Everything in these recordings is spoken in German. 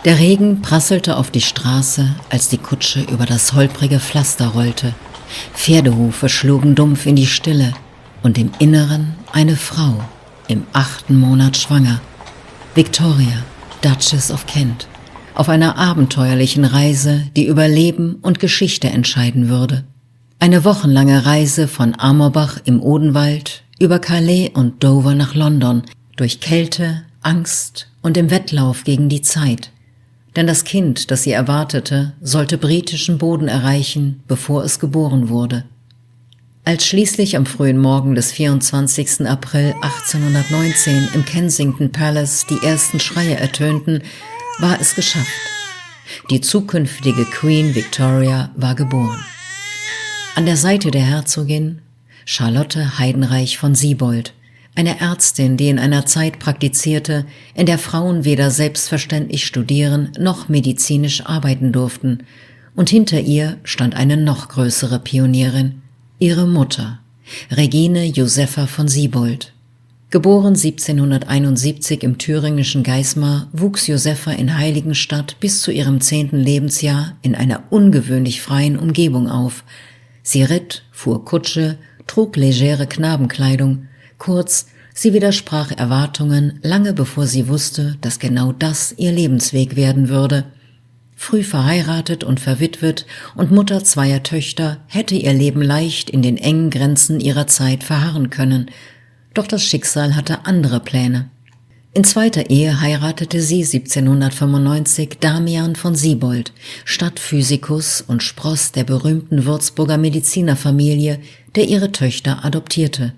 Der Regen prasselte auf die Straße, als die Kutsche über das holprige Pflaster rollte. Pferdehufe schlugen dumpf in die Stille und im Inneren eine Frau, im 8. Monat schwanger. Victoria, Duchess of Kent, auf einer abenteuerlichen Reise, die über Leben und Geschichte entscheiden würde. Eine wochenlange Reise von Amorbach im Odenwald über Calais und Dover nach London, durch Kälte, Angst und im Wettlauf gegen die Zeit. Denn das Kind, das sie erwartete, sollte britischen Boden erreichen, bevor es geboren wurde. Als schließlich am frühen Morgen des 24. April 1819 im Kensington Palace die ersten Schreie ertönten, war es geschafft. Die zukünftige Queen Victoria war geboren. An der Seite der Herzogin Charlotte Heidenreich von Siebold, eine Ärztin, die in einer Zeit praktizierte, in der Frauen weder selbstverständlich studieren noch medizinisch arbeiten durften, und hinter ihr stand eine noch größere Pionierin, ihre Mutter, Regine Josepha von Siebold. Geboren 1771 im thüringischen Geismar, wuchs Josepha in Heiligenstadt bis zu ihrem 10. Lebensjahr in einer ungewöhnlich freien Umgebung auf. Sie ritt, fuhr Kutsche, trug legere Knabenkleidung, kurz, sie widersprach Erwartungen, lange bevor sie wusste, dass genau das ihr Lebensweg werden würde. Früh verheiratet und verwitwet und Mutter 2 Töchter, hätte ihr Leben leicht in den engen Grenzen ihrer Zeit verharren können. Doch das Schicksal hatte andere Pläne. In 2. Ehe heiratete sie 1795 Damian von Siebold, Stadtphysikus und Spross der berühmten Würzburger Medizinerfamilie, der ihre Töchter adoptierte.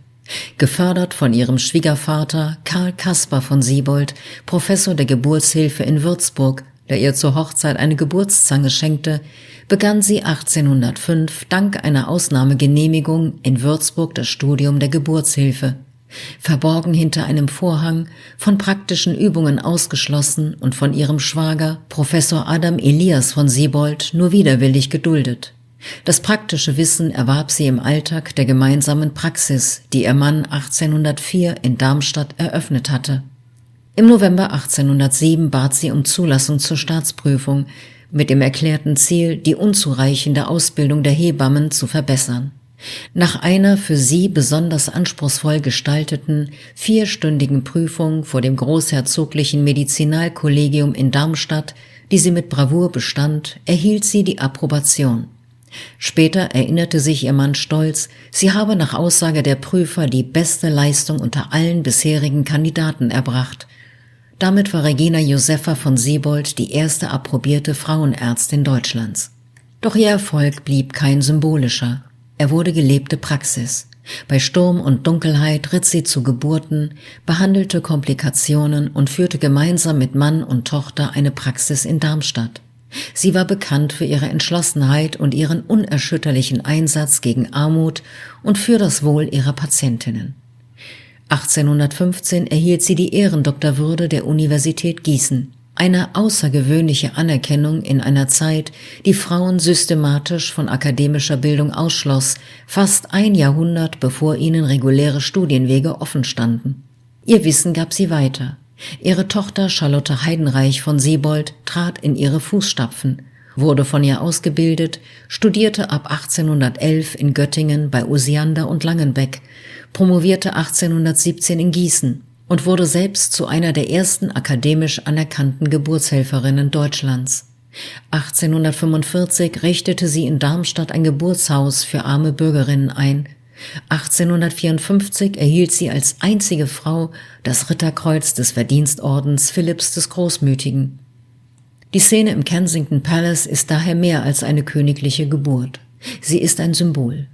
Gefördert von ihrem Schwiegervater Karl Caspar von Siebold, Professor der Geburtshilfe in Würzburg, der ihr zur Hochzeit eine Geburtszange schenkte, begann sie 1805 dank einer Ausnahmegenehmigung in Würzburg das Studium der Geburtshilfe. Verborgen hinter einem Vorhang, von praktischen Übungen ausgeschlossen und von ihrem Schwager, Professor Adam Elias von Siebold, nur widerwillig geduldet. Das praktische Wissen erwarb sie im Alltag der gemeinsamen Praxis, die ihr Mann 1804 in Darmstadt eröffnet hatte. Im November 1807 bat sie um Zulassung zur Staatsprüfung, mit dem erklärten Ziel, die unzureichende Ausbildung der Hebammen zu verbessern. Nach einer für sie besonders anspruchsvoll gestalteten 4-stündigen Prüfung vor dem Großherzoglichen Medizinalkollegium in Darmstadt, die sie mit Bravour bestand, erhielt sie die Approbation. Später erinnerte sich ihr Mann stolz, sie habe nach Aussage der Prüfer die beste Leistung unter allen bisherigen Kandidaten erbracht. Damit war Regina Josepha von Siebold die erste approbierte Frauenärztin Deutschlands. Doch ihr Erfolg blieb kein symbolischer. Er wurde gelebte Praxis. Bei Sturm und Dunkelheit ritt sie zu Geburten, behandelte Komplikationen und führte gemeinsam mit Mann und Tochter eine Praxis in Darmstadt. Sie war bekannt für ihre Entschlossenheit und ihren unerschütterlichen Einsatz gegen Armut und für das Wohl ihrer Patientinnen. 1815 erhielt sie die Ehrendoktorwürde der Universität Gießen, eine außergewöhnliche Anerkennung in einer Zeit, die Frauen systematisch von akademischer Bildung ausschloss, fast ein Jahrhundert bevor ihnen reguläre Studienwege offen standen. Ihr Wissen gab sie weiter. Ihre Tochter Charlotte Heidenreich von Siebold trat in ihre Fußstapfen, wurde von ihr ausgebildet, studierte ab 1811 in Göttingen bei Osiander und Langenbeck, promovierte 1817 in Gießen und wurde selbst zu einer der ersten akademisch anerkannten Geburtshelferinnen Deutschlands. 1845 richtete sie in Darmstadt ein Geburtshaus für arme Bürgerinnen ein. 1854 erhielt sie als einzige Frau das Ritterkreuz des Verdienstordens Philipps des Großmütigen. Die Szene im Kensington Palace ist daher mehr als eine königliche Geburt. Sie ist ein Symbol.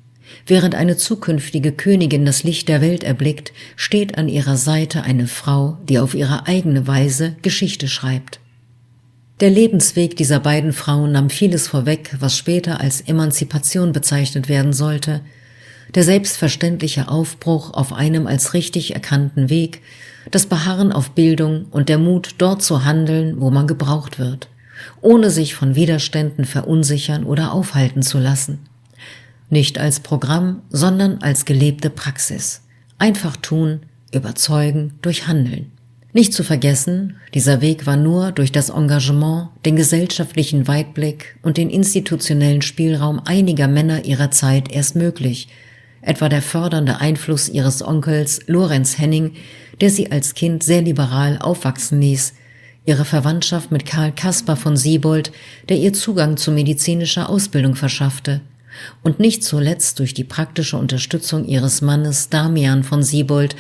Während eine zukünftige Königin das Licht der Welt erblickt, steht an ihrer Seite eine Frau, die auf ihre eigene Weise Geschichte schreibt. Der Lebensweg dieser beiden Frauen nahm vieles vorweg, was später als Emanzipation bezeichnet werden sollte. Der selbstverständliche Aufbruch auf einem als richtig erkannten Weg, das Beharren auf Bildung und der Mut, dort zu handeln, wo man gebraucht wird, ohne sich von Widerständen verunsichern oder aufhalten zu lassen. Nicht als Programm, sondern als gelebte Praxis. Einfach tun, überzeugen durch Handeln. Nicht zu vergessen, dieser Weg war nur durch das Engagement, den gesellschaftlichen Weitblick und den institutionellen Spielraum einiger Männer ihrer Zeit erst möglich, etwa der fördernde Einfluss ihres Onkels Lorenz Henning, der sie als Kind sehr liberal aufwachsen ließ, ihre Verwandtschaft mit Karl Caspar von Siebold, der ihr Zugang zu medizinischer Ausbildung verschaffte, und nicht zuletzt durch die praktische Unterstützung ihres Mannes Damian von Siebold,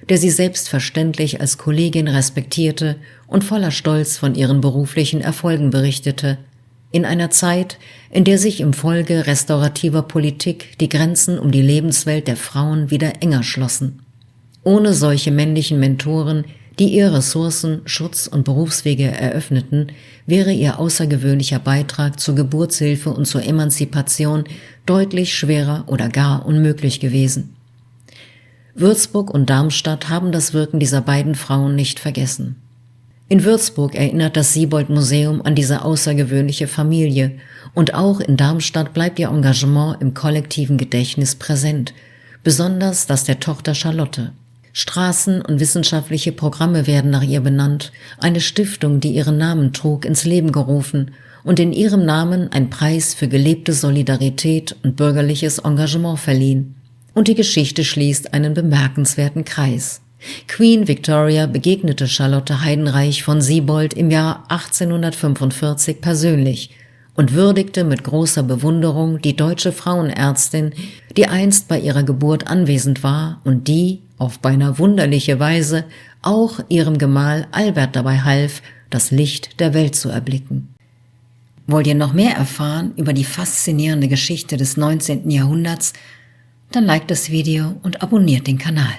der sie selbstverständlich als Kollegin respektierte und voller Stolz von ihren beruflichen Erfolgen berichtete, in einer Zeit, in der sich im Folge restaurativer Politik die Grenzen um die Lebenswelt der Frauen wieder enger schlossen. Ohne solche männlichen Mentoren, die ihr Ressourcen, Schutz und Berufswege eröffneten, wäre ihr außergewöhnlicher Beitrag zur Geburtshilfe und zur Emanzipation deutlich schwerer oder gar unmöglich gewesen. Würzburg und Darmstadt haben das Wirken dieser beiden Frauen nicht vergessen. In Würzburg erinnert das Siebold-Museum an diese außergewöhnliche Familie und auch in Darmstadt bleibt ihr Engagement im kollektiven Gedächtnis präsent, besonders das der Tochter Charlotte. Straßen und wissenschaftliche Programme werden nach ihr benannt, eine Stiftung, die ihren Namen trug, ins Leben gerufen und in ihrem Namen ein Preis für gelebte Solidarität und bürgerliches Engagement verliehen. Und die Geschichte schließt einen bemerkenswerten Kreis. Queen Victoria begegnete Charlotte Heidenreich von Siebold im Jahr 1845 persönlich und würdigte mit großer Bewunderung die deutsche Frauenärztin, die einst bei ihrer Geburt anwesend war und die, auf beinahe wunderliche Weise, auch ihrem Gemahl Albert dabei half, das Licht der Welt zu erblicken. Wollt ihr noch mehr erfahren über die faszinierende Geschichte des 19. Jahrhunderts? Dann liked das Video und abonniert den Kanal.